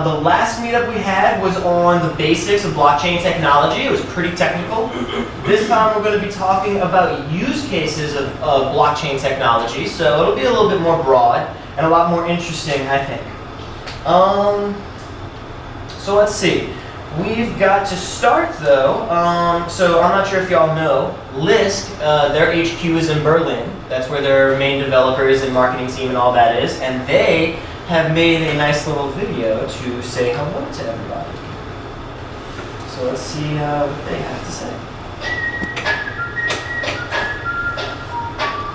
The last meetup we had was on the basics of blockchain technology. It was pretty technical. This time we're going to be talking about use cases of blockchain technology, so it'll be a little bit more broad and a lot more interesting, I think. So let's see. We've got to start though, so I'm not sure if y'all know, Lisk, their HQ is in Berlin. That's where their main developers and marketing team and all that is, and they have made a nice little video to say hello to everybody. So let's see what they have to say.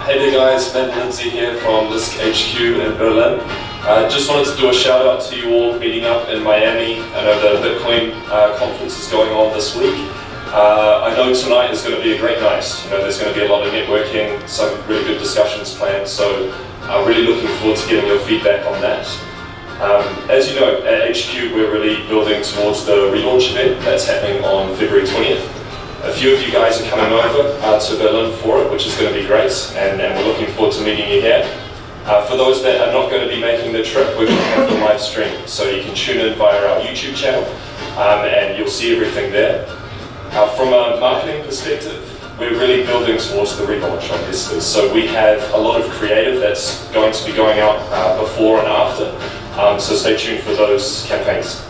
Hey there guys, Ben Lindsay here from Lisk HQ in Berlin. Just wanted to do a shout out to you all meeting up in Miami. I know the Bitcoin conference is going on this week. I know tonight is going to be a great night. You know, there's going to be a lot of networking, some really good discussions planned, so I'm really looking forward to getting your feedback on that. As you know, at HQ we're really building towards the relaunch event that's happening on February 20th. A few of you guys are coming over to Berlin for it, which is going to be great, and we're looking forward to meeting you here. For those that are not going to be making the trip, we're going to have the live stream, so you can tune in via our YouTube channel, and you'll see everything there. From a marketing perspective, we're really building towards the relaunch, obviously. So we have a lot of creative that's going to be going out before and after, so stay tuned for those campaigns.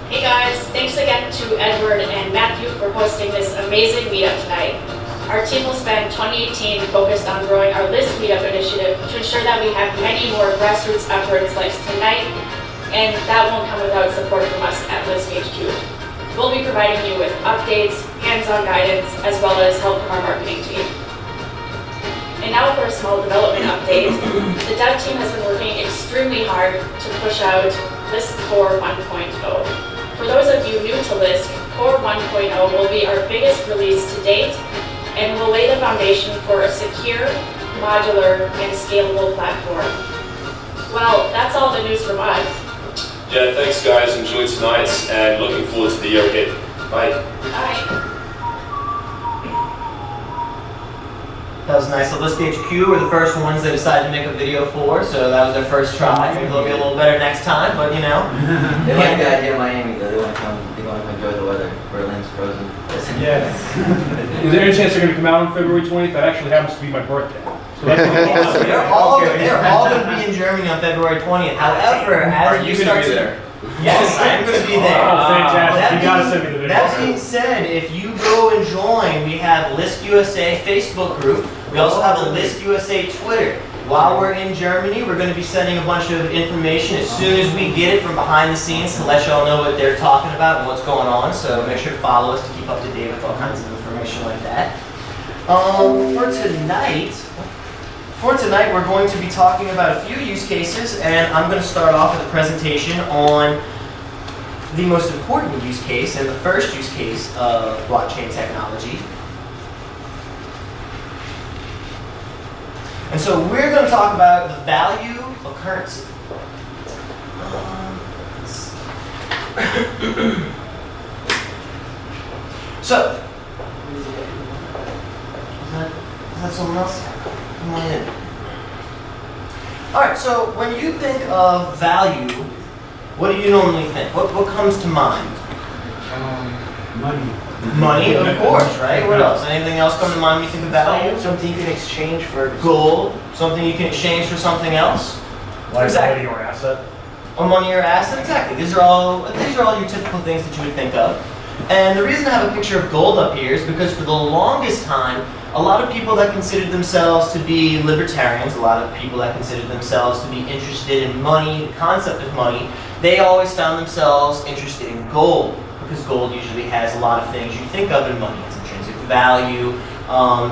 Hey guys, thanks again to Edward and Matthew for hosting this amazing meetup tonight. Our team will spend 2018 focused on growing our Lisk Meetup initiative to ensure that we have many more grassroots efforts like tonight, and that won't come without support from us at Lisk HQ. We'll be providing you with updates, hands-on guidance, as well as help from our marketing team. And now for a small development update. The dev team has been working extremely hard to push out Lisk Core 1.0. For those of you new to Lisk, Core 1.0 will be our biggest release to date and will lay the foundation for a secure, modular, and scalable platform. Well, that's all the news from us. Yeah, thanks guys, enjoy tonight, and looking forward to the year ahead. Bye. Bye. That was nice. So Lisk HQ were the first ones they decided to make a video for, so that was their first try. Maybe they'll be a little better next time, but you know. They like the idea of Miami though. They want to come enjoy the weather. Berlin's frozen. Yes. Is there any chance they're going to come out on February 20th? That actually happens to be my birthday. So that's awesome. They're all going to be in Germany on February 20th. However, as you start to be there? Yes, I am going to be there. Oh, fantastic. You got to send me the video. That being said, if you go and join, we have Lisk USA Facebook group. We also have a Lisk USA Twitter. While we're in Germany, we're going to be sending a bunch of information as soon as we get it from behind the scenes to let y'all know what they're talking about and what's going on. So make sure to follow us to keep up to date with all kinds of information like that. For tonight, we're going to be talking about a few use cases, and I'm going to start off with a presentation on the most important use case and the first use case of blockchain technology. And so we're going to talk about the value of currency. So, is that someone else? Come on in. Alright, so when you think of value, what do you normally think? What comes to mind? Money. Money, of course, right? What else? Anything else come to mind when you think of value? Something you can exchange for Gold, something you can exchange for something else. Like Exactly. money or asset. Or money or asset, exactly. These are all your typical things that you would think of. And the reason I have a picture of gold up here is because for the longest time, a lot of people that considered themselves to be libertarians, a lot of people that considered themselves to be interested in money, the concept of money, they always found themselves interested in gold, because gold usually has a lot of things you think of in money. It's intrinsic value.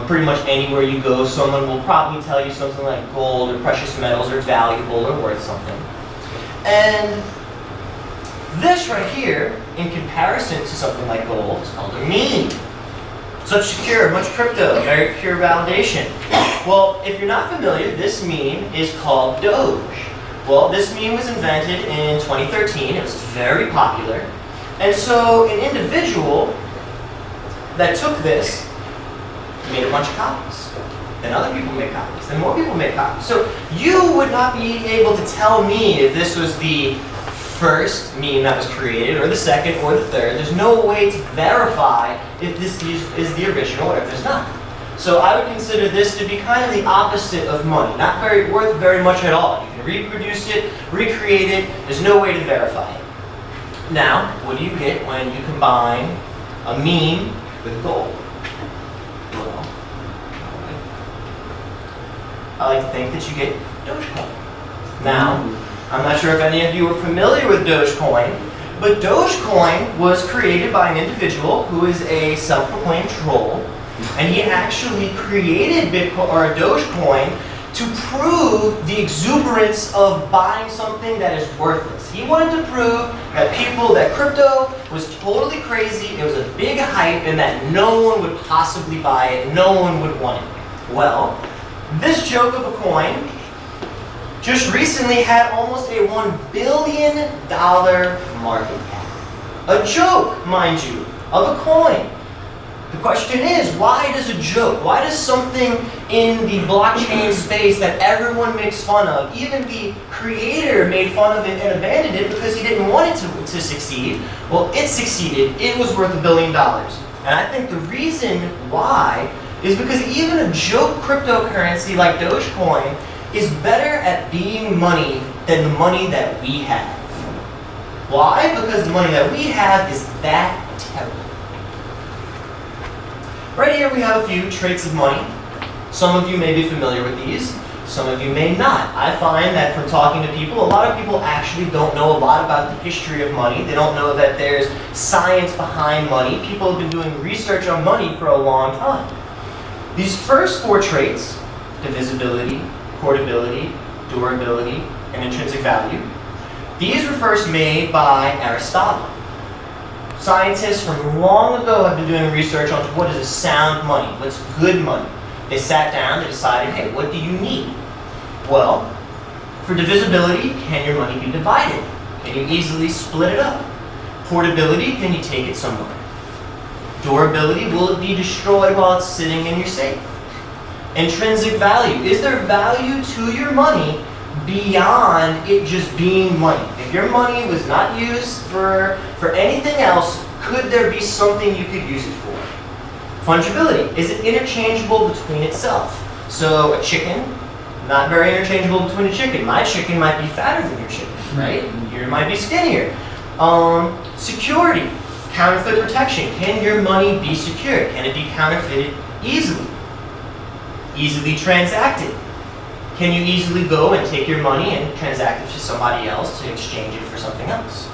Pretty much anywhere you go, someone will probably tell you something like gold or precious metals are valuable or worth something. And this right here, in comparison to something like gold, is called a meme. Such secure, much crypto, very pure validation. Well, if you're not familiar, this meme is called Doge. Well, this meme was invented in 2013. It was very popular. And so an individual that took this made a bunch of copies. Then other people made copies. Then more people made copies. So you would not be able to tell me if this was the first meme that was created, or the second, or the third. There's no way to verify if this is the original or if there's not. So I would consider this to be kind of the opposite of money, not worth very much at all. You can reproduce it, recreate it, there's no way to verify it. Now, what do you get when you combine a meme with gold? Well, I like to think that you get Dogecoin. Now, I'm not sure if any of you are familiar with Dogecoin, but Dogecoin was created by an individual who is a self-proclaimed troll, and he actually created Bitcoin or Dogecoin to prove the exuberance of buying something that is worthless. He wanted to prove that crypto was totally crazy, it was a big hype, and that no one would possibly buy it, no one would want it. Well, this joke of a coin just recently had almost a $1 billion market cap. A joke, mind you, of a coin. The question is, why does a joke, why does something in the blockchain space that everyone makes fun of, even the creator made fun of it and abandoned it because he didn't want it to succeed? Well, it succeeded. It was worth $1 billion. And I think the reason why is because even a joke cryptocurrency like Dogecoin is better at being money than the money that we have. Why? Because the money that we have is that terrible. Right here we have a few traits of money. Some of you may be familiar with these, some of you may not. I find that from talking to people, a lot of people actually don't know a lot about the history of money. They don't know that there's science behind money. People have been doing research on money for a long time. These first four traits, divisibility, portability, durability, and intrinsic value, these were first made by Aristotle. Scientists from long ago have been doing research on what is a sound money, what's good money. They sat down, they decided, hey, what do you need? Well, for divisibility, can your money be divided? Can you easily split it up? Portability, can you take it somewhere? Durability, will it be destroyed while it's sitting in your safe? Intrinsic value, is there value to your money beyond it just being money? If your money was not used for anything else, could there be something you could use it for? Fungibility, is it interchangeable between itself? So a chicken, not very interchangeable between a chicken. My chicken might be fatter than your chicken, right? Yours might be skinnier. Security, counterfeit protection. Can your money be secured? Can it be counterfeited easily? Easily transacted. Can you easily go and take your money and transact it to somebody else to exchange it for something else?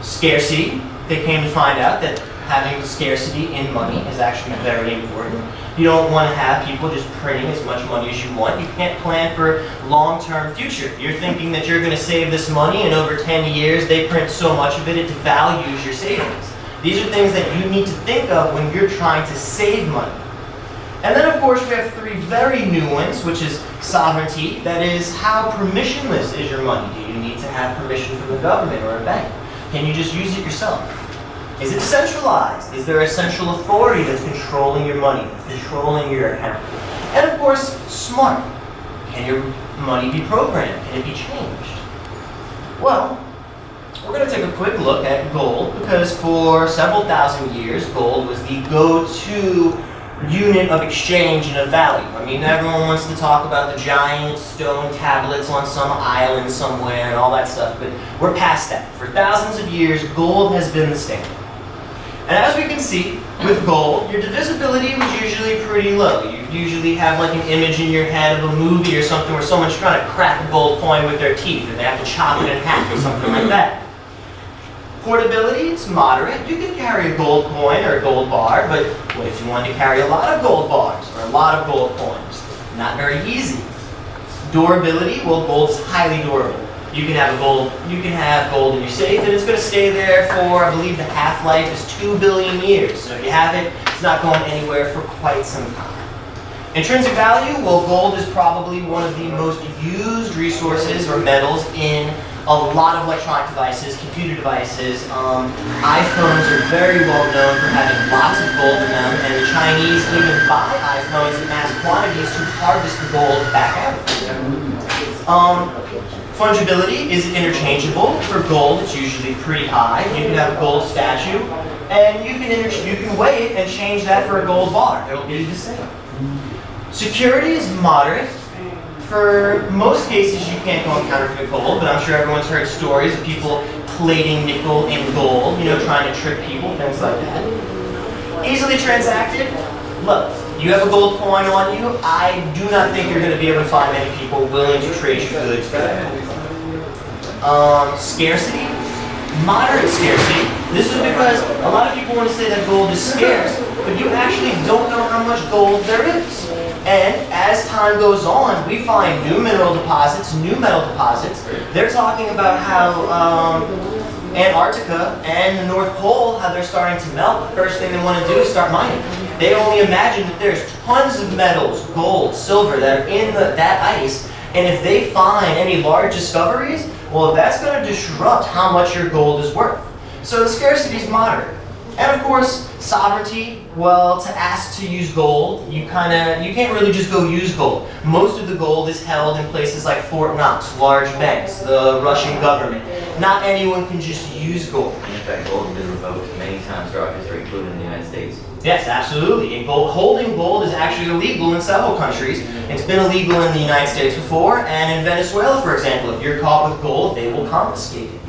Scarcity, they came to find out that having scarcity in money is actually very important. You don't want to have people just printing as much money as you want. You can't plan for long-term future. You're thinking that you're going to save this money and over 10 years they print so much of it, it devalues your savings. These are things that you need to think of when you're trying to save money. And then of course we have three very new ones, which is sovereignty. That is, how permissionless is your money? Do you need to have permission from the government or a bank? Can you just use it yourself? Is it centralized? Is there a central authority that's controlling your money, controlling your account? And of course, smart. Can your money be programmed? Can it be changed? Well, we're going to take a quick look at gold because for several thousand years, gold was the go-to unit of exchange and of value. I mean, everyone wants to talk about the giant stone tablets on some island somewhere and all that stuff, but we're past that. For thousands of years, gold has been the standard. And as we can see, with gold, your divisibility was usually pretty low. You usually have like an image in your head of a movie or something where someone's trying to crack a gold coin with their teeth, or they have to chop it in half or something like that. Portability, it's moderate. You can carry a gold coin or a gold bar, but what if you wanted to carry a lot of gold bars or a lot of gold coins? Not very easy. Durability, well, gold is highly durable. You can have gold in your safe and it's going to stay there for, I believe the half-life is 2 billion years. So if you have it, it's not going anywhere for quite some time. Intrinsic value, well, gold is probably one of the most used resources or metals in a lot of electronic devices, computer devices. iPhones are very well known for having lots of gold in them, and the Chinese even buy iPhones in mass quantities to harvest the gold back out of them. Fungibility is interchangeable. For gold, it's usually pretty high. You can have a gold statue, and you can weigh it and change that for a gold bar. It'll be the same. Security is moderate. For most cases, you can't go and counterfeit gold, but I'm sure everyone's heard stories of people plating nickel in gold, trying to trick people, things like that. Easily transacted, low. You have a gold coin on you, I do not think you're going to be able to find many people willing to trade your goods for that. Scarcity, moderate scarcity. This is because a lot of people want to say that gold is scarce, but you actually don't know how much gold there is. And as time goes on, we find new mineral deposits, new metal deposits. They're talking about how Antarctica and the North Pole, how they're starting to melt. The first thing they want to do is start mining. They only imagine that there's tons of metals, gold, silver, that are in that ice. And if they find any large discoveries, well, that's going to disrupt how much your gold is worth. So the scarcity is moderate. And of course, sovereignty, well, to ask to use gold, you can't really just go use gold. Most of the gold is held in places like Fort Knox, large banks, the Russian government. Not anyone can just use gold. In fact, gold has been revoked many times throughout history, including in the United States. Yes, absolutely. And holding gold is actually illegal in several countries. It's been illegal in the United States before, and in Venezuela, for example, if you're caught with gold, they will confiscate it.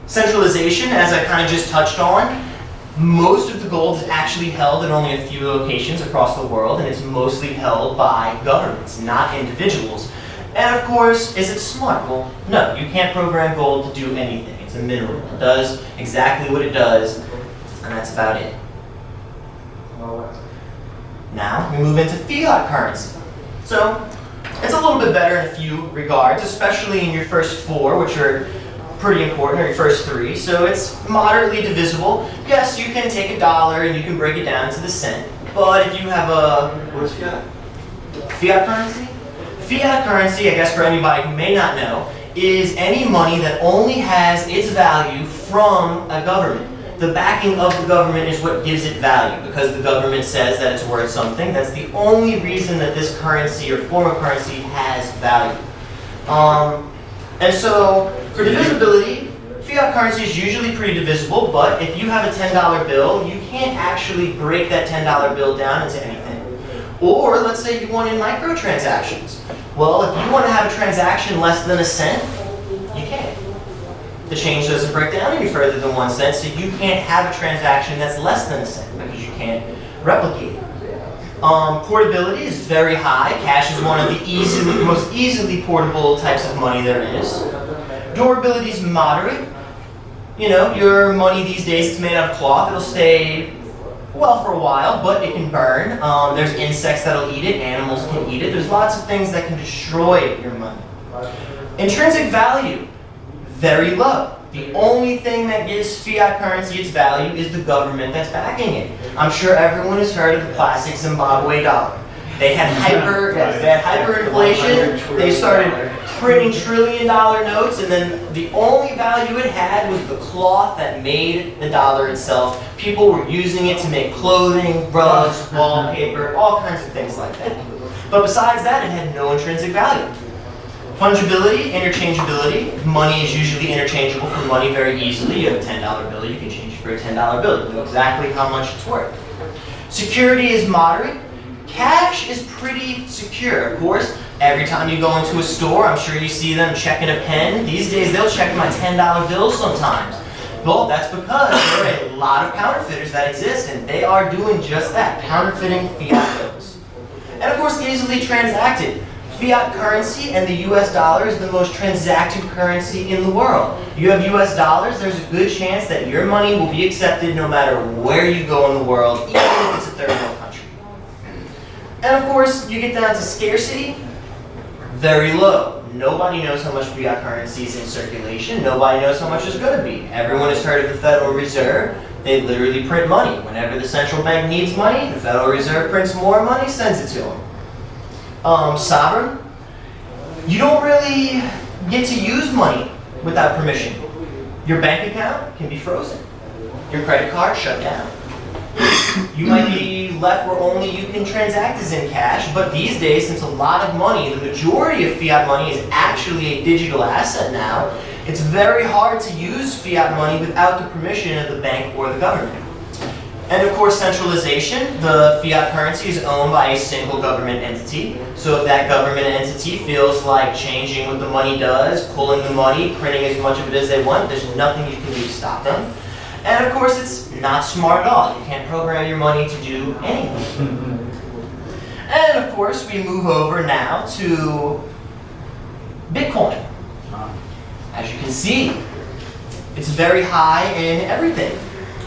Centralization, as I kind of just touched on, most of the gold is actually held in only a few locations across the world, and it's mostly held by governments, not individuals. And of course, is it smart? Well, no, you can't program gold to do anything. It's a mineral. It does exactly what it does, and that's about it. Now, we move into fiat currency. So, it's a little bit better in a few regards, especially in your first four, which are pretty important, or your first three. So it's moderately divisible. Yes, you can take a dollar and you can break it down to the cent. But if you have What's fiat? fiat currency? Fiat currency, I guess for anybody who may not know, is any money that only has its value from a government. The backing of the government is what gives it value, because the government says that it's worth something. That's the only reason that this currency or form of currency has value. And so, for divisibility, fiat currency is usually pretty divisible, but if you have a $10 bill, you can't actually break that $10 bill down into anything. Or, let's say you want in microtransactions. Well, if you want to have a transaction less than a cent, you can't. The change doesn't break down any further than 1 cent, so you can't have a transaction that's less than a cent, because you can't replicate it. Portability is very high. Cash is one of the most easily portable types of money there is. Durability is moderate. Your money these days is made out of cloth. It'll stay, well, for a while, but it can burn. There's insects that'll eat it. Animals can eat it. There's lots of things that can destroy your money. Intrinsic value, very low. The only thing that gives fiat currency its value is the government that's backing it. I'm sure everyone has heard of the classic Zimbabwe dollar. They had hyperinflation. They started printing trillion-dollar notes, and then the only value it had was the cloth that made the dollar itself. People were using it to make clothing, rugs, wallpaper, all kinds of things like that. But besides that, it had no intrinsic value. Fungibility, interchangeability. Money is usually interchangeable for money very easily. You have a $10 bill, you can change it for a $10 bill. You know exactly how much it's worth. Security is moderate. Cash is pretty secure. Of course, every time you go into a store, I'm sure you see them checking a pen. These days, they'll check my $10 bills sometimes. Well, that's because there are a lot of counterfeiters that exist, and they are doing just that, counterfeiting fiat bills. And of course, easily transacted. Fiat currency and the US dollar is the most transacted currency in the world. You have US dollars, there's a good chance that your money will be accepted no matter where you go in the world, even if it's a third world country. And of course, you get down to scarcity, very low. Nobody knows how much fiat currency is in circulation. Nobody knows how much it's going to be. Everyone has heard of the Federal Reserve. They literally print money. Whenever the central bank needs money, the Federal Reserve prints more money, sends it to them. Sovereign, you don't really get to use money without permission. Your bank account can be frozen. Your credit card shut down. You might be left where only you can transact is in cash, but these days, since a lot of money, the majority of fiat money is actually a digital asset now, it's very hard to use fiat money without the permission of the bank or the government. And of course, centralization. The fiat currency is owned by a single government entity. So if that government entity feels like changing what the money does, pulling the money, printing as much of it as they want, there's nothing you can do to stop them. And of course, it's not smart at all. You can't program your money to do anything. And of course, we move over now to Bitcoin. As you can see, it's very high in everything.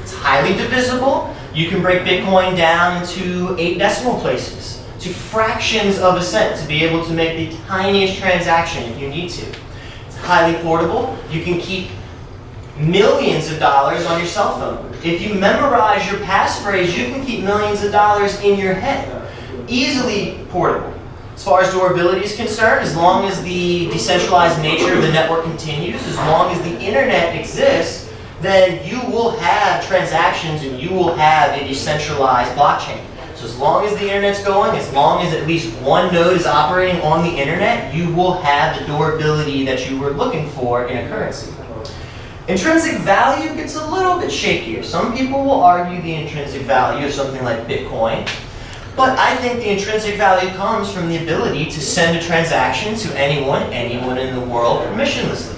It's highly divisible. You can break Bitcoin down into 8 decimal places, to fractions of a cent, to be able to make the tiniest transaction if you need to. It's highly portable. You can keep millions of dollars on your cell phone. If you memorize your passphrase, you can keep millions of dollars in your head. Easily portable. As far as durability is concerned, as long as the decentralized nature of the network continues, as long as the internet exists, then you will have transactions and you will have a decentralized blockchain. So as long as the internet's going, as long as at least one node is operating on the internet, you will have the durability that you were looking for in a currency. Intrinsic value gets a little bit shakier. Some people will argue the intrinsic value of something like Bitcoin, but I think the intrinsic value comes from the ability to send a transaction to anyone in the world permissionlessly.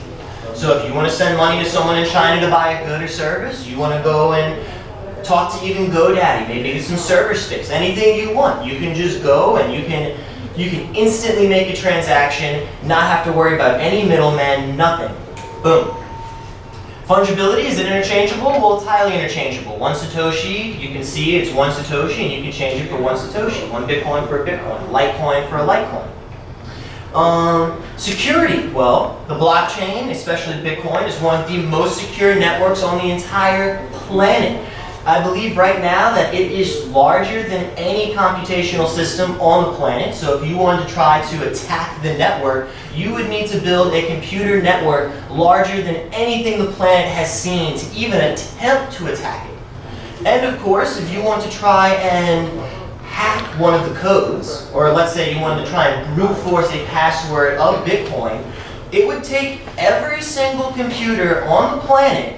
So if you want to send money to someone in China to buy a good or service, you want to go and talk to even GoDaddy, maybe get some server space, anything you want. You can just go and you can instantly make a transaction, not have to worry about any middleman, nothing. Boom. Fungibility, is it interchangeable? Well, it's highly interchangeable. 1 Satoshi, you can see it's 1 Satoshi and you can change it for 1 Satoshi. 1 Bitcoin for a Bitcoin, Litecoin for a Litecoin. Security, well, the blockchain, especially Bitcoin, is one of the most secure networks on the entire planet. I believe right now that it is larger than any computational system on the planet. So if you wanted to try to attack the network, you would need to build a computer network larger than anything the planet has seen to even attempt to attack it. And of course, if you want to try and hack one of the codes, or let's say you wanted to try and brute force a password of Bitcoin, it would take every single computer on the planet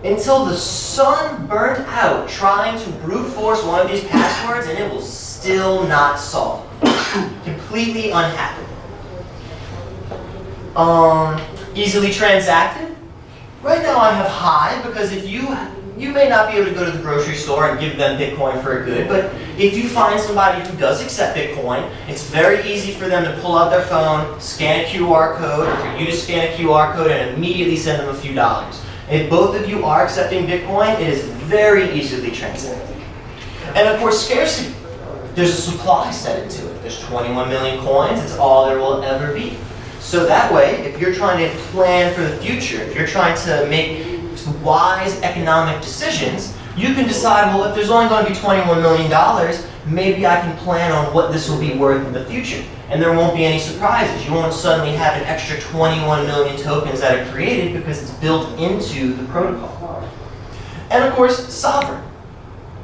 until the sun burnt out trying to brute force one of these passwords, and it will still not solve. Completely unhackable. Easily transacted. Right now I have high because if you may not be able to go to the grocery store and give them Bitcoin for a good, but if you find somebody who does accept Bitcoin, it's very easy for them to pull out their phone, scan a QR code, or for you to scan a QR code and immediately send them a few dollars. If both of you are accepting Bitcoin, it is very easily transacted. And of course, scarcity. There's a supply set into it. There's 21 million coins. It's all there will ever be. So that way, if you're trying to plan for the future, if you're trying to make wise economic decisions, you can decide, well, if there's only going to be $21 million, maybe I can plan on what this will be worth in the future. And there won't be any surprises. You won't suddenly have an extra 21 million tokens that are created because it's built into the protocol. And of course, sovereign.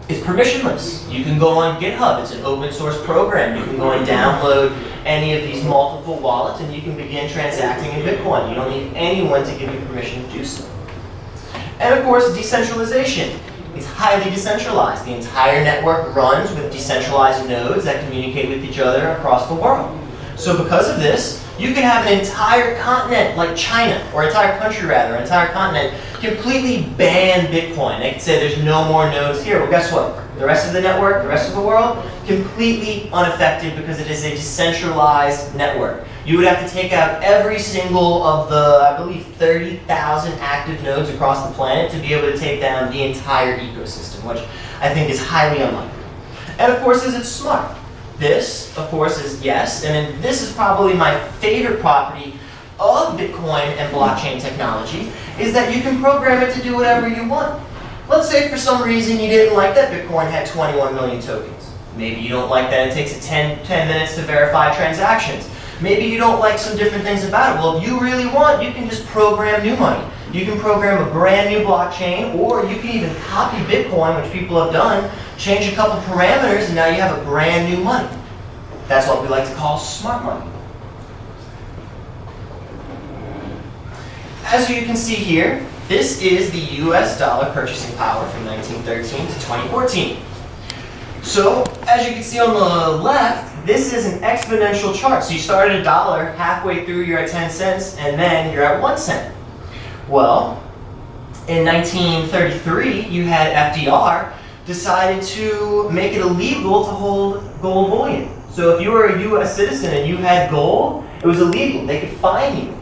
It's permissionless. You can go on GitHub. It's an open source program. You can go and download any of these multiple wallets and you can begin transacting in Bitcoin. You don't need anyone to give you permission to do so. And of course, decentralization. It's highly decentralized. The entire network runs with decentralized nodes that communicate with each other across the world. So because of this, you can have an entire continent like China, or entire country rather, an entire continent, completely ban Bitcoin. They can say there's no more nodes here. Well, guess what? The rest of the network, the rest of the world, completely unaffected because it is a decentralized network. You would have to take out every single of the, I believe, 30,000 active nodes across the planet to be able to take down the entire ecosystem, which I think is highly unlikely. And of course, is it smart? This, of course, is yes, and then this is probably my favorite property of Bitcoin and blockchain technology, is that you can program it to do whatever you want. Let's say for some reason you didn't like that Bitcoin had 21 million tokens. Maybe you don't like that it takes 10 minutes to verify transactions. Maybe you don't like some different things about it. Well, if you really want, you can just program new money. You can program a brand new blockchain, or you can even copy Bitcoin, which people have done, change a couple parameters, and now you have a brand new money. That's what we like to call smart money. As you can see here, this is the US dollar purchasing power from 1913 to 2014. So, as you can see on the left, this is an exponential chart. So you start at $1, halfway through you're at 10 cents, and then you're at 1 cent. Well, in 1933, you had FDR decided to make it illegal to hold gold bullion. So if you were a US citizen and you had gold, it was illegal. They could fine you.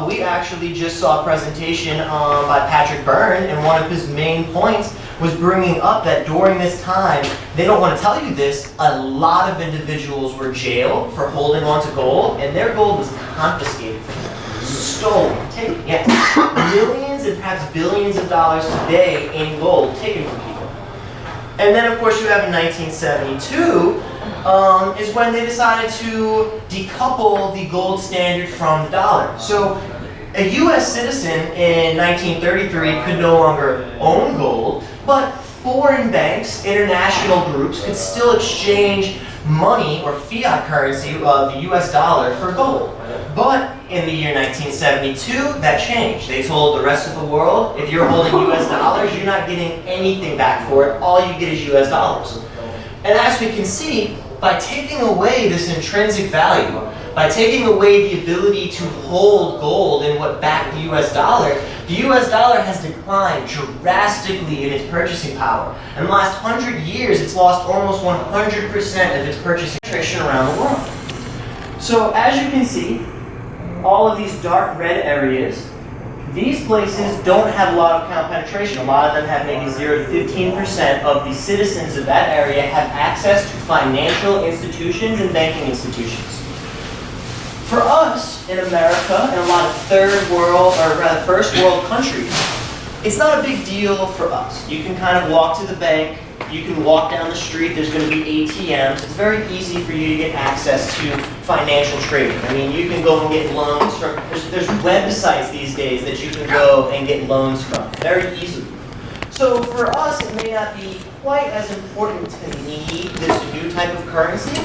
We actually just saw a presentation by Patrick Byrne, and one of his main points was bringing up that during this time, they don't want to tell you this, a lot of individuals were jailed for holding on to gold, and their gold was confiscated from them. Stolen, taken, yes. Millions and perhaps billions of dollars today in gold taken from people. And then of course you have in 1972, is when they decided to decouple the gold standard from the dollar. So a US citizen in 1933 could no longer own gold, but foreign banks, international groups could still exchange money or fiat currency of the US dollar for gold. But in the year 1972, that changed. They told the rest of the world, if you're holding US dollars, you're not getting anything back for it. All you get is US dollars. And as we can see, by taking away this intrinsic value, by taking away the ability to hold gold in what backed the US dollar has declined drastically in its purchasing power. In the last 100 years, it's lost almost 100% of its purchasing power around the world. So as you can see, all of these dark red areas, these places don't have a lot of account penetration. A lot of them have maybe 0 to 15% of the citizens of that area have access to financial institutions and banking institutions. For us in America and a lot of third world, or rather first world countries, it's not a big deal for us. You can kind of walk to the bank, you can walk down the street, there's going to be ATMs. It's very easy for you to get access to financial trading. I mean, you can go and get loans from, there's websites these days that you can go and get loans from very easily. So for us, it may not be quite as important to need this new type of currency,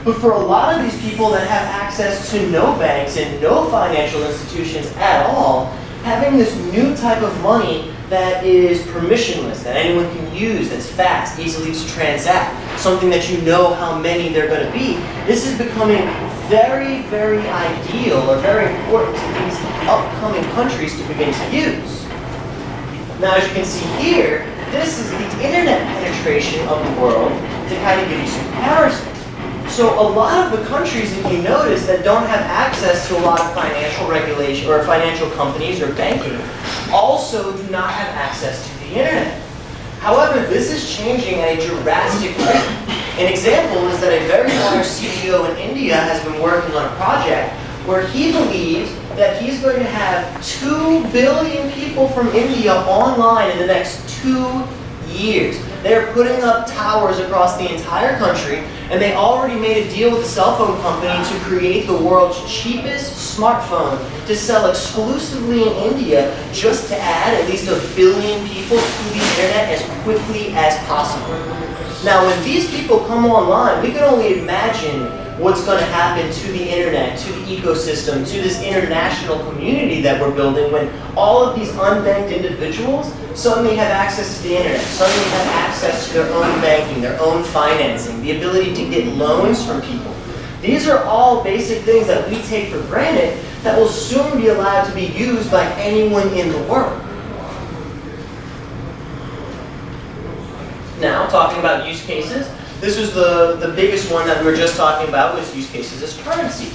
but for a lot of these people that have access to no banks and no financial institutions at all, having this new type of money that is permissionless, that anyone can use, that's fast, easily to transact, something that you know how many they're going to be, this is becoming very, very ideal or very important to these upcoming countries to begin to use. Now, as you can see here, this is the internet penetration of the world to kind of give you some comparison. So a lot of the countries, if you notice, that don't have access to a lot of financial regulation or financial companies or banking also do not have access to the internet. However, this is changing at a drastic rate. An example is that a very large CEO in India has been working on a project where he believes that he's going to have 2 billion people from India online in the next 2 years. They're putting up towers across the entire country, and they already made a deal with the cell phone company to create the world's cheapest smartphone to sell exclusively in India, just to add at least 1 billion people to the internet as quickly as possible. Now, when these people come online, we can only imagine what's going to happen to the internet, to the ecosystem, to this international community that we're building when all of these unbanked individuals suddenly have access to the internet, suddenly have access to their own banking, their own financing, the ability to get loans from people. These are all basic things that we take for granted that will soon be allowed to be used by anyone in the world. Now, talking about use cases, this was the biggest one that we were just talking about, was use cases as currency.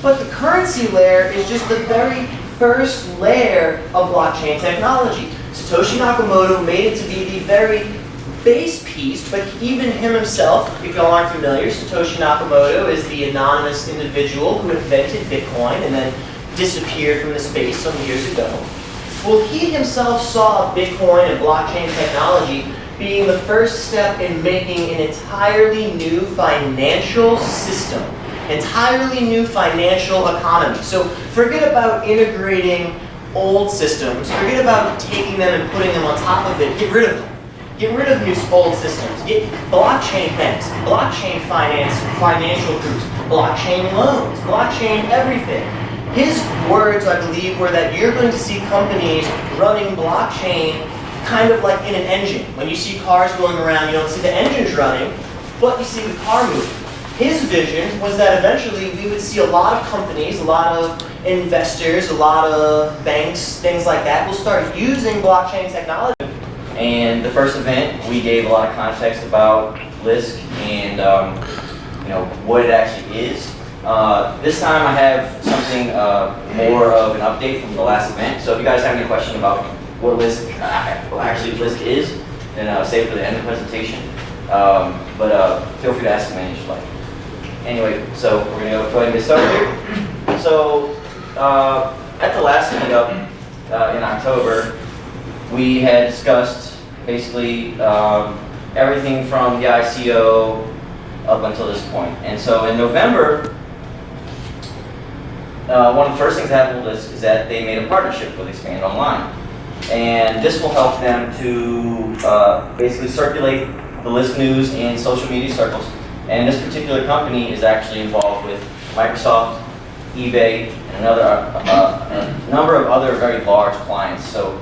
But the currency layer is just the very first layer of blockchain technology. Satoshi Nakamoto made it to be the very base piece, but even him himself, if y'all aren't familiar, Satoshi Nakamoto is the anonymous individual who invented Bitcoin and then disappeared from the space some years ago. Well, he himself saw Bitcoin and blockchain technology being the first step in making an entirely new financial system, entirely new financial economy. So forget about integrating old systems, forget about taking them and putting them on top of it, get rid of them. Get rid of these old systems. Get blockchain banks, blockchain finance, financial groups, blockchain loans, blockchain everything. His words, I believe, were that you're going to see companies running blockchain kind of like in an engine. When you see cars going around, you don't see the engines running, but you see the car moving. His vision was that eventually we would see a lot of companies, a lot of investors, a lot of banks, things like that will start using blockchain technology. And the first event, we gave a lot of context about Lisk and what it actually is. This time I have something more of an update from the last event. So if you guys have any question about what Lisk is, then save it for the end of the presentation. But feel free to ask them any if you like. Anyway, so we're going to go ahead and get started here. So at the last meetup in October, we had discussed basically everything from the ICO up until this point. And so in November, one of the first things that happened with Lisk is that they made a partnership with Expand Online. And this will help them to basically circulate the Lisk news in social media circles. And this particular company is actually involved with Microsoft, eBay, and a number of other very large clients. So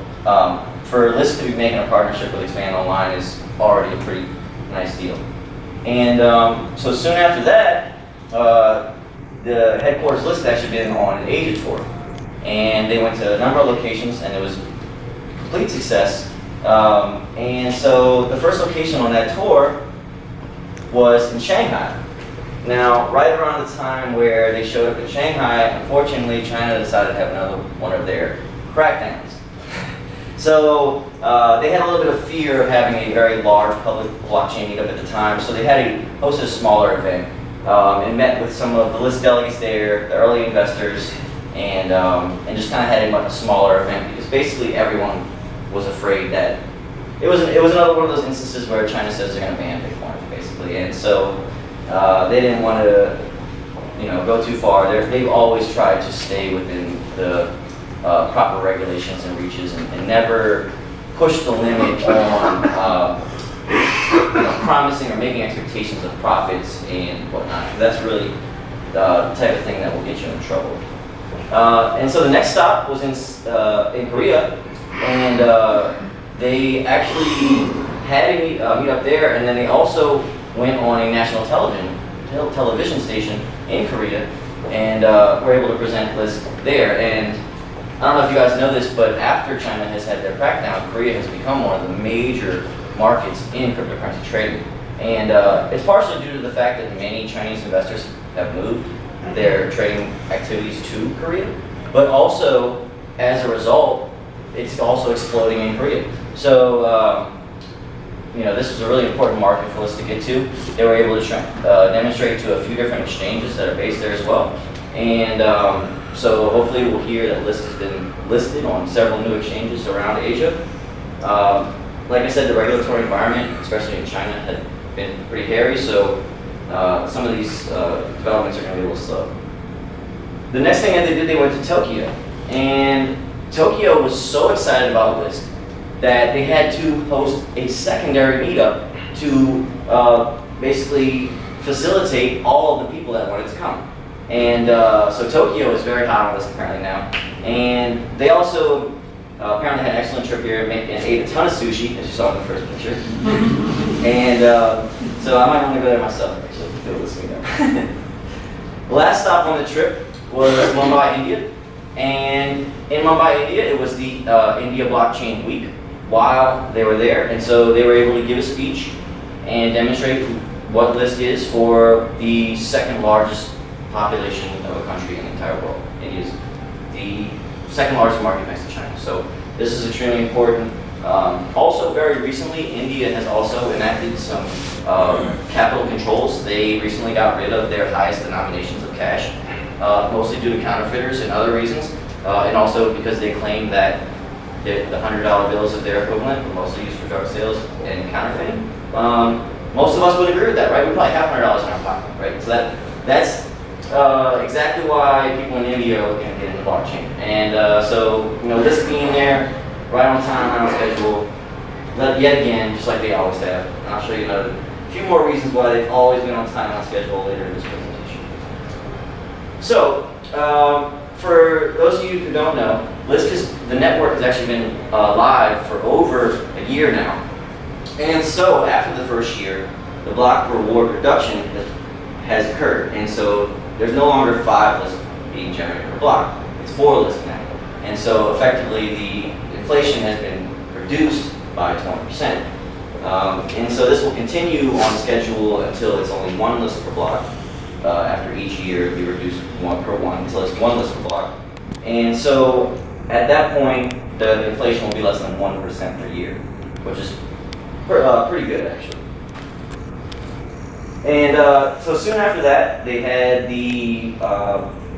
for Lisk to be making a partnership with Expand Online is already a pretty nice deal. And so soon after that, the headquarters Lisk had actually been on an Asia tour. And they went to a number of locations, and it was a complete success. And so the first location on that tour was in Shanghai. Now, right around the time where they showed up in Shanghai, unfortunately, China decided to have another one of their crackdowns. So they had a little bit of fear of having a very large public blockchain meetup at the time, so they had hosted a smaller event and met with some of the Lisk delegates there, the early investors, and just kind of had a much smaller event because basically everyone was afraid that it was another one of those instances where China says they're going to ban Bitcoin, basically, and so they didn't want to, go too far. They've always tried to stay within the proper regulations and reaches, and never push the limit on promising or making expectations of profits and whatnot. That's really the type of thing that will get you in trouble. And so the next stop was in Korea, and they actually had a meetup there, and then they also went on a national television station in Korea, and were able to present Lisk there. And I don't know if you guys know this, but after China has had their crackdown, Korea has become one of the major markets in cryptocurrency trading. And it's partially due to the fact that many Chinese investors have moved their trading activities to Korea, but also as a result, it's also exploding in Korea. So, this was a really important market for us to get to. They were able to demonstrate to a few different exchanges that are based there as well. And so hopefully we'll hear that Lisk has been listed on several new exchanges around Asia. Like I said, the regulatory environment, especially in China, had been pretty hairy, so some of these developments are going to be a little slow. The next thing that they did, they went to Tokyo. And Tokyo was so excited about Lisk that they had to host a secondary meetup to basically facilitate all of the people that wanted to come. And so Tokyo is very hot on Lisk apparently now. And they also apparently had an excellent trip here and ate a ton of sushi, as you saw in the first picture. And so I might want to go there myself, actually, to go to this meetup. The last stop on the trip was Mumbai, India. And in Mumbai, India, it was the India Blockchain Week while they were there. And so they were able to give a speech and demonstrate what Lisk is for the second largest population of a country in the entire world. India is the second largest market next to China. So this is extremely important. Also, very recently, India has also enacted some capital controls. They recently got rid of their highest denominations of cash, mostly due to counterfeiters and other reasons, and also because they claim that the $100 bills of their equivalent were mostly used for drug sales and counterfeiting. Most of us would agree with that, right? We probably have $100 in our pocket, right? So that's exactly why people in India are looking to get into blockchain. And so, this being there, right on time, right on schedule, yet again, just like they always have. And I'll show you another few more reasons why they've always been on time and on schedule later in this presentation. So, for those of you who don't know, the network has actually been live for over a year now. And so, after the first year, the block reward reduction has occurred. And so, there's no longer 5 lists being generated per block. It's 4 lists now. And so, effectively, the inflation has been reduced by 20%. And so this will continue on schedule until it's only 1 list per block. After each year, it'll be reduced 1 per 1 until it's 1 list per block. And so at that point, the inflation will be less than 1% per year, which is pretty good actually. And so soon after that, they had the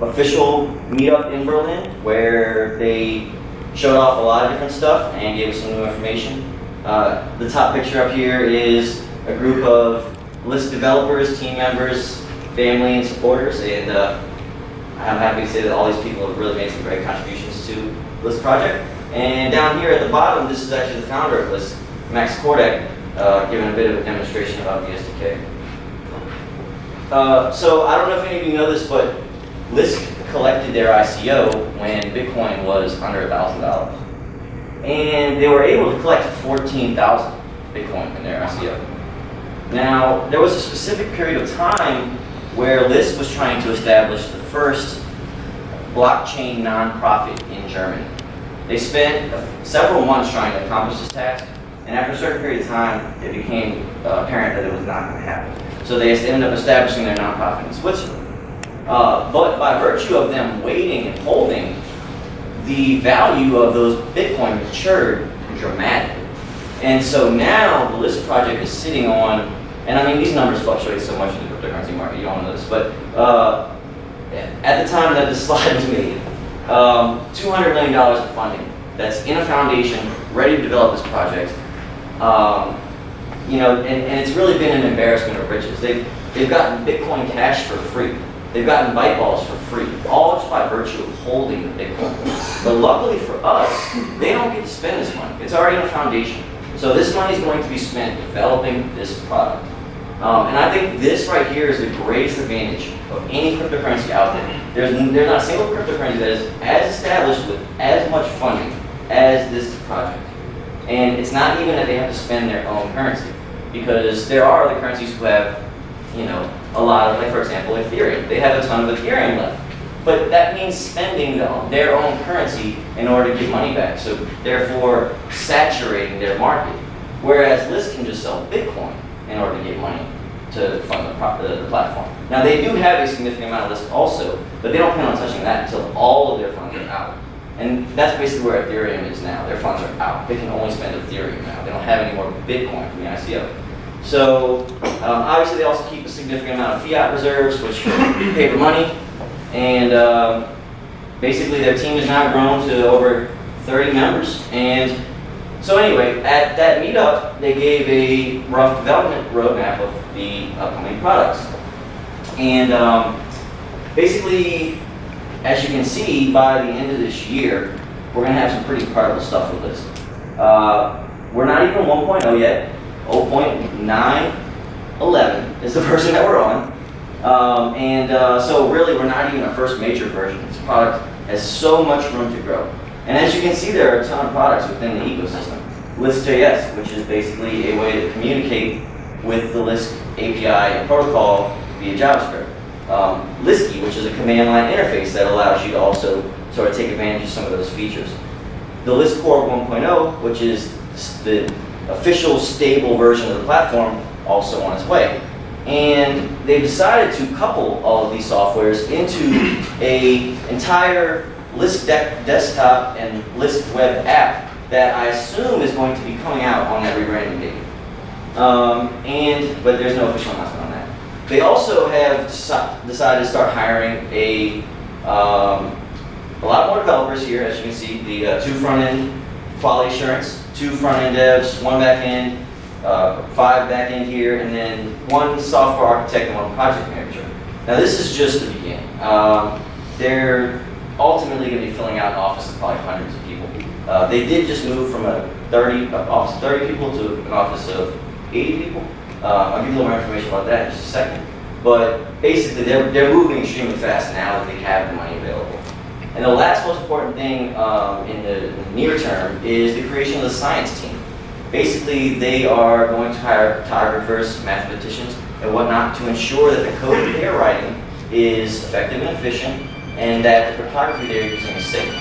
official meetup in Berlin, where they showed off a lot of different stuff and gave us some new information. The top picture up here is a group of Lisk developers, team members, family, and supporters, and I'm happy to say that all these people have really made some great contributions to the Lisk project. And down here at the bottom, this is actually the founder of Lisk, Max Kordek, giving a bit of a demonstration about the SDK. So I don't know if any of you know this, but Lisk collected their ICO when Bitcoin was under $1,000. And they were able to collect 14,000 Bitcoin in their ICO. Now, there was a specific period of time where Lisk was trying to establish the first blockchain nonprofit in Germany. They spent several months trying to accomplish this task, and after a certain period of time, it became apparent that it was not going to happen. So they ended up establishing their nonprofit in Switzerland. But by virtue of them waiting and holding, the value of those Bitcoin matured dramatically. And so now the Lisk project is sitting on, and I mean these numbers fluctuate so much in the cryptocurrency market, you don't know this, but at the time that this slide was made, $200 million of funding that's in a foundation ready to develop this project. You know, and it's really been an embarrassment of riches. They've gotten Bitcoin Cash for free. They've gotten byte balls for free, all just by virtue of holding the Bitcoin. But luckily for us, they don't get to spend this money. It's already in a foundation. So this money is going to be spent developing this product. And I think this right here is the greatest advantage of any cryptocurrency out there. There's not a single cryptocurrency that is as established with as much funding as this project. And it's not even that they have to spend their own currency, because there are other currencies who have, you know, a lot of, like for example, Ethereum. They have a ton of Ethereum left. But that means spending their own currency in order to get money back. So therefore, saturating their market. Whereas Lisk can just sell Bitcoin in order to get money to fund the platform. Now they do have a significant amount of Lisk also, but they don't plan on touching that until all of their funds are out. And that's basically where Ethereum is now. Their funds are out. They can only spend Ethereum now. They don't have any more Bitcoin from the ICO. So obviously they also keep a significant amount of fiat reserves, which paper money. And basically their team has now grown to over 30 members. And so anyway, at that meetup, they gave a rough development roadmap of the upcoming products. And basically, as you can see, by the end of this year, we're going to have some pretty incredible stuff with this. We're not even 1.0 yet. 0.911 is the version that we're on. So really, we're not even a first major version. This product has so much room to grow. And as you can see, there are a ton of products within the ecosystem. Lisk.js, which is basically a way to communicate with the Lisk API and protocol via JavaScript. Liski, which is a command line interface that allows you to also sort of take advantage of some of those features. The Lisk Core 1.0, which is the official stable version of the platform, also on its way. And they've decided to couple all of these softwares into an entire Lisk desktop and Lisk web app that I assume is going to be coming out on that rebranding date. But there's no official announcement on that. They also have decided to start hiring a lot more developers here, as you can see. The 2 front-end quality assurance, 2 front-end devs, 1 back-end, 5 back-end here, and then 1 software architect and 1 project manager. Now this is just the beginning. They're ultimately going to be filling out an office of probably hundreds of people. They did just move from a office of 30 people to an office of 80 people. I'll give you a little more information about that in just a second. But basically, they're moving extremely fast now that they have the money available. And the last most important thing in the near term is the creation of the science team. Basically, they are going to hire photographers, mathematicians, and whatnot to ensure that the code that they're writing is effective and efficient, and that the cryptography they're using is safe.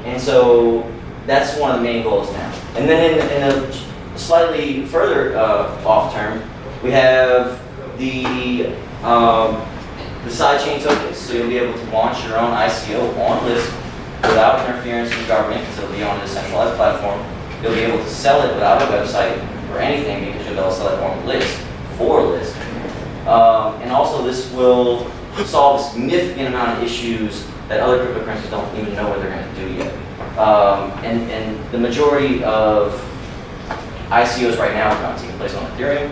And so that's one of the main goals now. And then in a slightly further off term, we have the sidechain tokens. So you'll be able to launch your own ICO on Lisk without interference from the government, because it'll be on a decentralized platform. You'll be able to sell it without a website or anything, because you'll be able to sell it on Lisk for Lisk. And also this will solve a significant amount of issues that other cryptocurrencies don't even know what they're going to do yet. And the majority of ICOs right now are not taking place on Ethereum.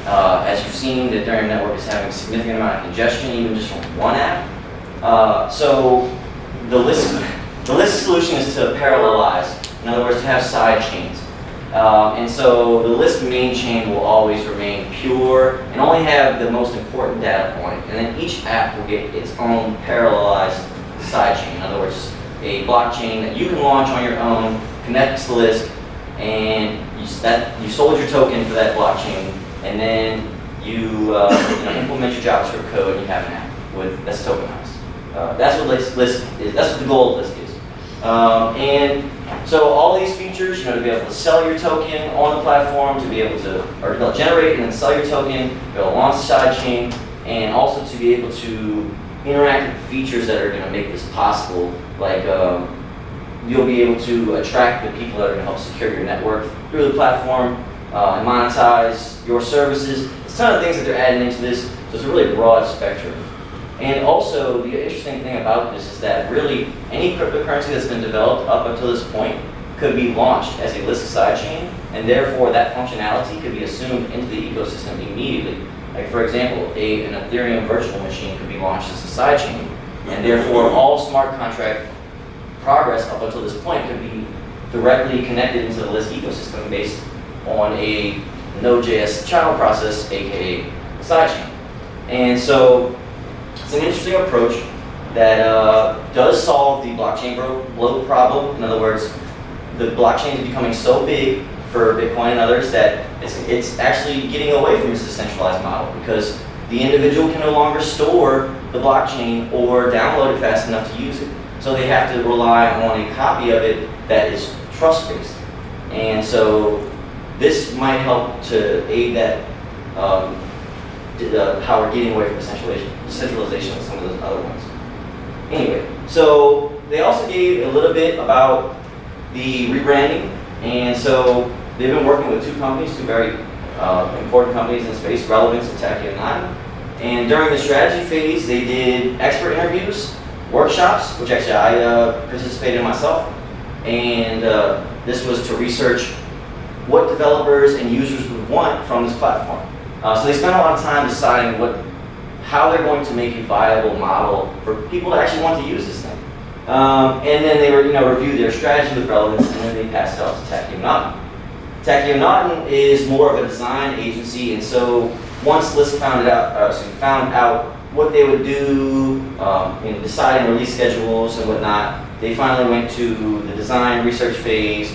As you've seen, the Ethereum network is having a significant amount of congestion, even just from one app. So the Lisk solution is to parallelize. In other words, to have side chains. And so the Lisk main chain will always remain pure and only have the most important data point. And then each app will get its own parallelized side chain. In other words, a blockchain that you can launch on your own, connects to Lisk, and you sold your token for that blockchain, and then you implement your JavaScript code and you have an app that's tokenized. That's what Lisk is. That's what the goal of Lisk is. And so all these features, to be able to sell your token on the platform, to be able to, or generate and then sell your token, be able to launch the sidechain, and also to be able to interact with the features that are going to make this possible. Like you'll be able to attract the people that are going to help secure your network through the platform, and monetize your services. There's a ton of things that they're adding into this, so it's a really broad spectrum. And also, the interesting thing about this is that really any cryptocurrency that's been developed up until this point could be launched as a Lisk sidechain, and therefore that functionality could be assumed into the ecosystem immediately. Like for example, an Ethereum virtual machine could be launched as a sidechain, and therefore all smart contract progress up until this point could be directly connected into the Lisk ecosystem based on a Node.js child process, aka a sidechain. And so it's an interesting approach that does solve the blockchain bloat problem. In other words, the blockchain is becoming so big for Bitcoin and others that it's actually getting away from its decentralized model, because the individual can no longer store the blockchain or download it fast enough to use it. So they have to rely on a copy of it that is trust-based. And so this might help to aid that how we're getting away from centralization of some of those other ones. Anyway, so they also gave a little bit about the rebranding, and so they've been working with two very important companies in space, Relevance and Tachyon. And during the strategy phase, they did expert interviews, workshops, which actually I participated in myself, and this was to research what developers and users would want from this platform. So they spent a lot of time deciding how they're going to make a viable model for people to actually want to use this thing. And then they reviewed their strategy with Relevance, and then they passed it off to Tachyon. Tachyon is more of a design agency, and so once Lisk found out what they would do in deciding release schedules and whatnot, they finally went to the design research phase.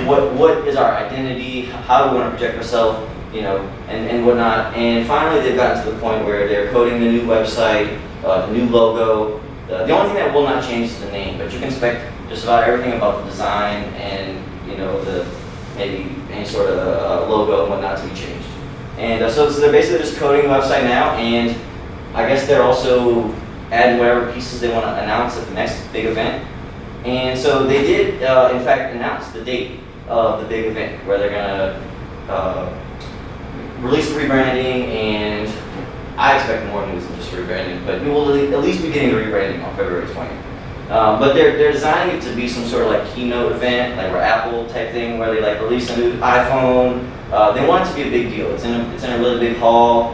What is our identity? How do we want to project ourselves? And whatnot. And finally, they've gotten to the point where they're coding the new website, the new logo. The only thing that will not change is the name, but you can expect just about everything about the design and maybe any sort of logo and whatnot to be changed. And so they're basically just coding the website now, and I guess they're also adding whatever pieces they want to announce at the next big event. And so they did, in fact, announce the date of the big event where they're going to release the rebranding, and I expect more news than just rebranding, but we will at least be getting the rebranding on February 20th. But they're designing it to be some sort of keynote event, like Apple type thing, where they release a new iPhone. They want it to be a big deal. It's in a really big hall,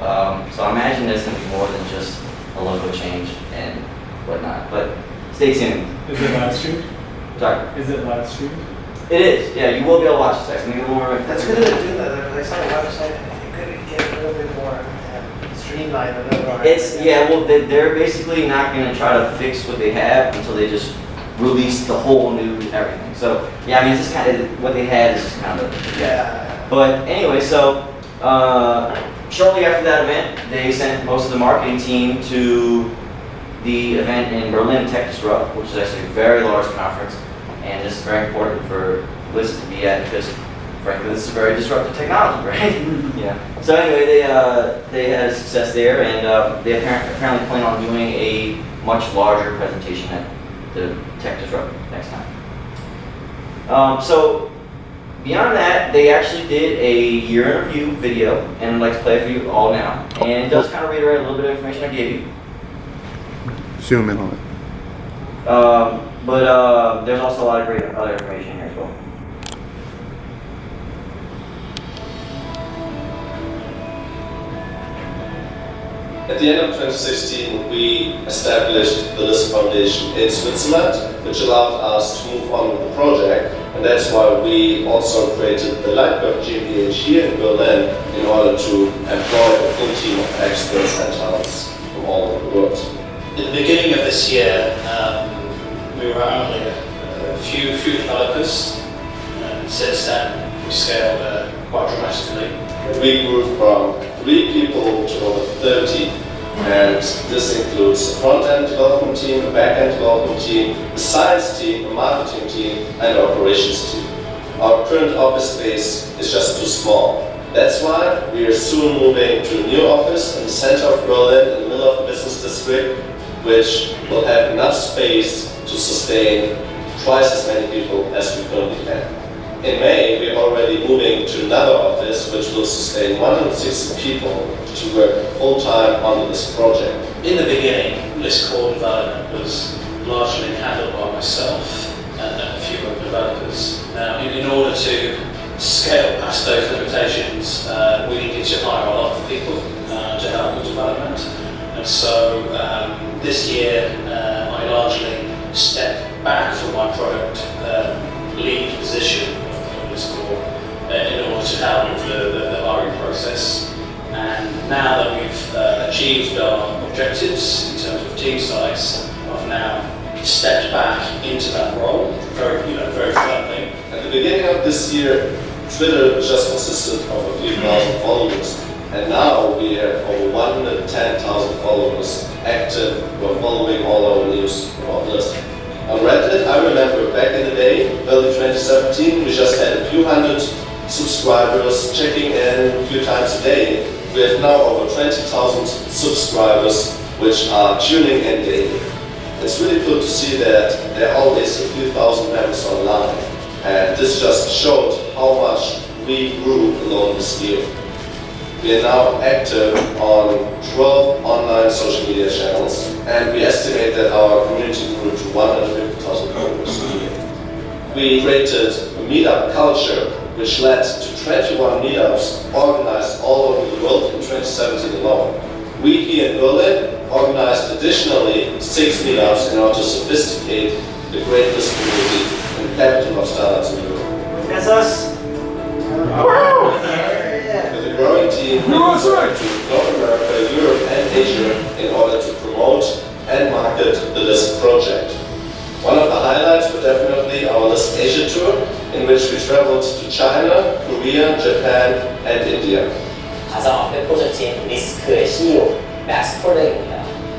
so I imagine there's going to be more than just a logo change and whatnot. But stay tuned. Is it live streamed? Sorry. Is it live streamed? It is, yeah, you will be able to watch the text. Let me get more. That's good that they're doing that, though, 'cause I saw the website, it could get a little bit more streamlined, a little more. It's, yeah, well, they're basically not gonna try to fix what they have until they just release the whole new everything. So, yeah, I mean, it's just kind of, what they had is just kind of, yeah. Yeah. But anyway, so, shortly after that event, they sent most of the marketing team to the event in Berlin, Tech Disrupt, which is actually a very large conference, and this is very important for Lisk to be at because, frankly, this is very disruptive technology, right? Yeah. So anyway, they had success there, and they apparently plan on doing a much larger presentation at the Tech Disrupt next time. So beyond that, they actually did a year in review video, and I'd like to play it for you all now. And it does kind of reiterate a little bit of information I gave you. Zoom in on it. But there's also a lot of great other information here as well. At the end of 2016, we established the Lisk Foundation in Switzerland, which allowed us to move on with the project, and that's why we also created the Lightwork GmbH here in Berlin in order to employ a full team of experts and talents from all over the world. At the beginning of this year, we were only a few developers. Since then, we scaled quite dramatically. We grew from 3 people to over 30, and this includes a front-end development team, a back-end development team, a science team, a marketing team, and an operations team. Our current office space is just too small. That's why we are soon moving to a new office in the center of Berlin, in the middle of the business district, which will have enough space to sustain twice as many people as we currently can. In May, we are already moving to another office which will sustain 160 people to work full-time on this project. In the beginning, Lisk core development was largely handled by myself and a few other developers. Now, in order to scale past those limitations, we needed to hire a lot of people to help with development. And so this year, I largely stepped back from my product lead position of Lisk core in order to help with the hiring process. And now that we've achieved our objectives in terms of team size, I've now stepped back into that role very firmly. At the beginning of this year, Twitter just consisted of a few thousand followers, and now we have over 110,000 followers active who are following all our news about Lisk. On Reddit, I remember back in the day, early 2017, we just had a few hundred subscribers checking in a few times a day. We have now over 20,000 subscribers which are tuning in daily. It's really cool to see that there are always a few thousand members online, and this just showed how much we grew along this year. We are now active on 12 online social media channels, and we estimate that our community grew to 150,000 members. We created a Meetup culture which led to 21 meetups organized all over the world in 2017 alone. We here in Berlin organized additionally 6 meetups in order to sophisticate the great Lisk community and capital of startups in Europe. That's us. With a growing team, we work to North America, Europe and Asia in order to promote and market the Lisk project. One of the highlights were definitely our Lisk Asia tour, in which we traveled to China, Korea, Japan and India. As our project team, Lisk CEO, Max Porter.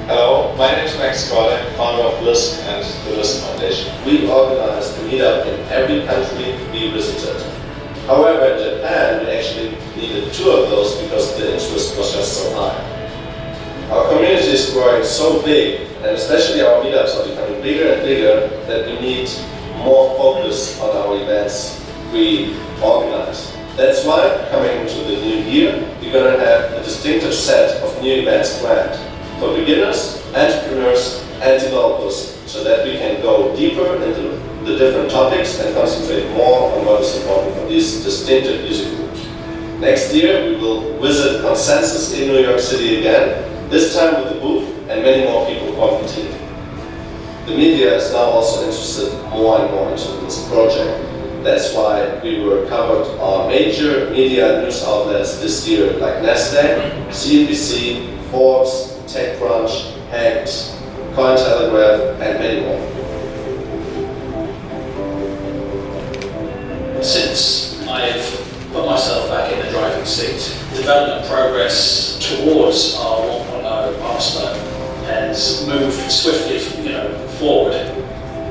Hello, my name is Max Corley, founder of Lisk and the Lisk Foundation. We organized a meetup in every country we visited. However, in Japan, we actually needed 2 of those because the interest was just so high. Our community is growing so big, and especially our meetups are becoming bigger and bigger, that we need more focus on our events we organize. That's why, coming into the new year, we're going to have a distinctive set of new events planned for beginners, entrepreneurs, and developers, so that we can go deeper into the different topics and concentrate more on what is important for these distinctive user groups. Next year, we will visit Consensus in New York City again, this time with a booth and many more people from the team. The media is now also interested more and more into this project. That's why we were covered on major media news outlets this year, like Nasdaq, CNBC, Forbes, TechCrunch, Hacked, Cointelegraph, and many more. Since I've put myself back in the driving seat, development progress towards our 1.0 milestone has moved swiftly, forward.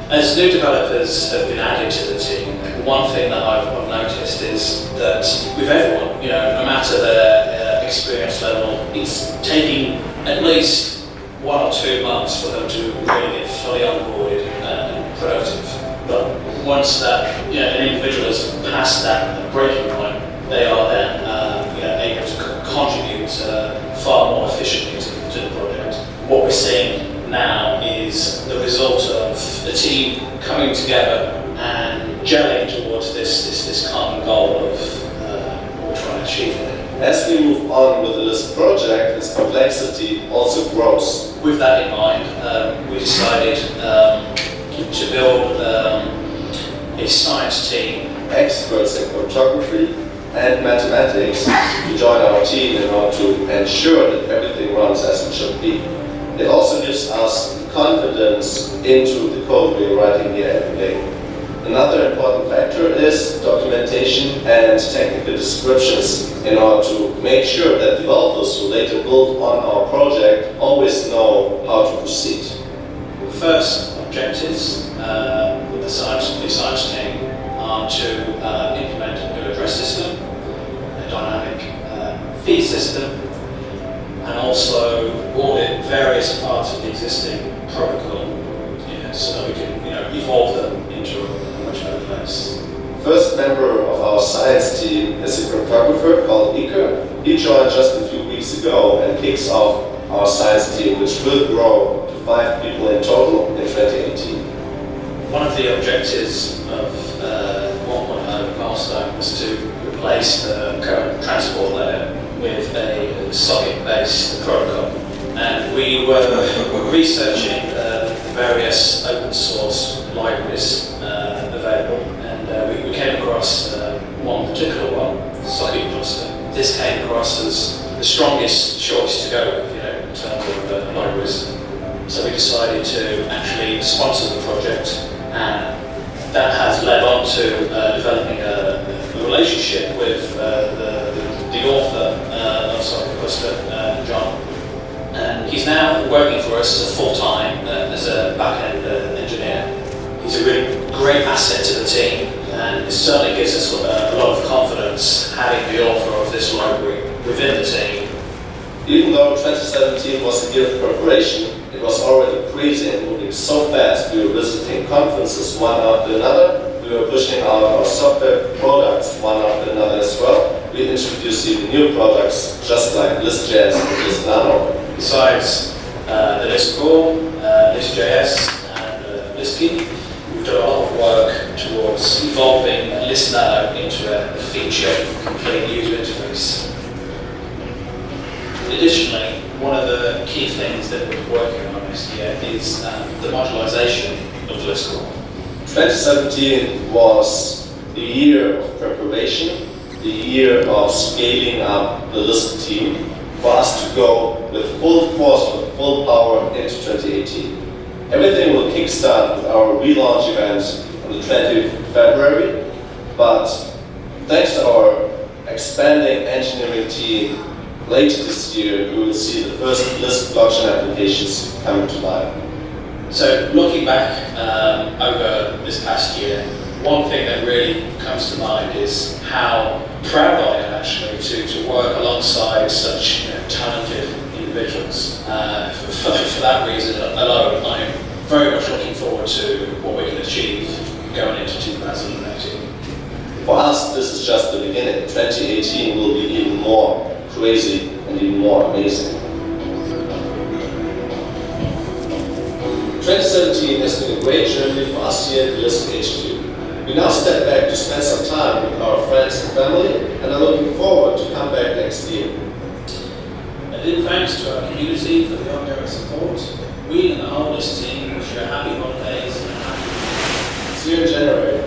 As new developers have been added to the team, one thing that I've noticed is that with everyone, no matter their experience level, it's taking at least 1 or 2 months for them to really get fully onboarded and productive. But once that an individual has passed that breaking point, they are then able to contribute far more efficiently to the project. What we're seeing now is the result of the team coming together and gelling towards this common goal of what we're trying to achieve. As we move on with the Lisk project, its complexity also grows. With that in mind, we decided to build a science team, experts in cryptography and mathematics, to join our team in order to ensure that everything runs as it should be. It also gives us confidence into the code we're writing here every day. Another important factor is documentation and technical descriptions in order to make sure that developers who later build on our project always know how to proceed. The first objectives with the science team are to implement a new address system, a dynamic fee system, and also audit various parts of the existing protocol, so that we can evolve them into a much better place. First member of our science team is a cryptographer called Ike. He joined just a few weeks ago and kicks off our science team, which will grow to 5 people in total in 2018. One of the objectives of 1.0 milestone was to replace the current transport layer with a socket-based protocol. And we were researching the various open source libraries available, and we came across one particular one, Socket Cluster. This came across as the strongest choice to go with, in terms of libraries. So we decided to actually sponsor the project, and that has led on to developing a relationship with the author of Socket Cluster, John. And he's now working for us full-time as a back-end engineer. He's a really great asset to the team, and it certainly gives us a lot of confidence having the author of this library within the team. Even though 2017 was a year of preparation, it was already crazy and moving so fast. We were visiting conferences one after another. We were pushing out our software products one after another as well. We introduced even new products, just like Lisk.js and Lisk Nano. Besides the Lisk Core, Lisk.js, and Liski, we've done a lot of work towards evolving Lisk Nano into a feature complete user interface. Additionally, one of the key things that we're working on this year is the modularization of Lisk Core. 2017 was the year of preparation, the year of scaling up the Lisk team for us to go with full force, with full power into 2018. Everything will kickstart with our relaunch event on the 20th of February, but thanks to our expanding engineering team, later this year we will see the first Lisk blockchain applications coming to life. So looking back over this past year, one thing that really comes to mind is how proud I am actually to work alongside such talented individuals. For that reason alone, I'm very much looking forward to what we can achieve going into 2018. For us, this is just the beginning. 2018 will be even more crazy and even more amazing. 2017 has been a great journey for us here at Lisk HQ. We now step back to spend some time with our friends and family and are looking forward to come back next year. A big thanks to our community for the ongoing support. We and the whole Lisk team wish you a happy holidays and a happy See you in January.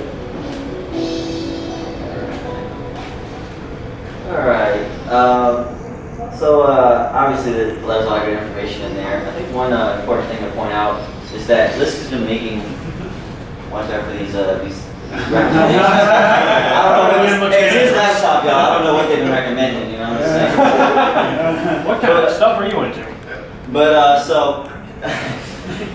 Obviously there's a lot of good information in there. I think one important thing to point out is that Lisk has been making, watch out for these recommendations. I don't know, it's his laptop, y'all. I don't know what they've been recommending, you know what I'm saying? What kind of stuff are you into?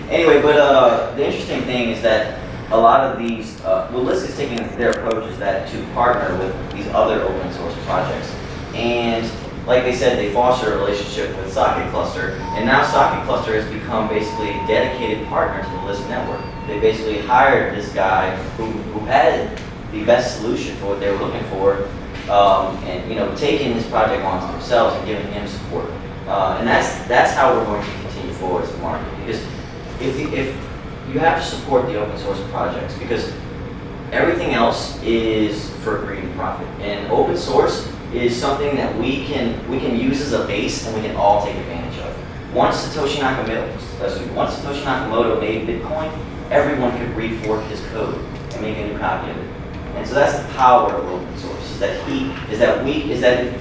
Anyway, the interesting thing is that a lot of these, Lisk is taking their approach is that to partner with these other open source projects. And like they said, they foster a relationship with Socket Cluster, and now Socket Cluster has become basically a dedicated partner to the Lisk network. They basically hired this guy who had the best solution for what they were looking for, and taking this project onto themselves and giving him support. And that's how we're going to continue forward as a market. Because if you have to support the open source projects, because everything else is for greed and profit, and open source is something that we can use as a base and we can all take advantage of. Once Satoshi Nakamoto made Bitcoin, everyone could refork his code and make a new copy of it. And so that's the power of open source. Is that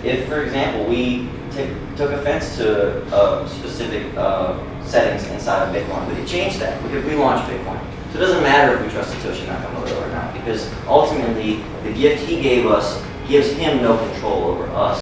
if for example we took offense to specific settings inside of Bitcoin, we could change that. We could relaunch Bitcoin. So it doesn't matter if we trust Satoshi Nakamoto or not, because ultimately the gift he gave us gives him no control over us.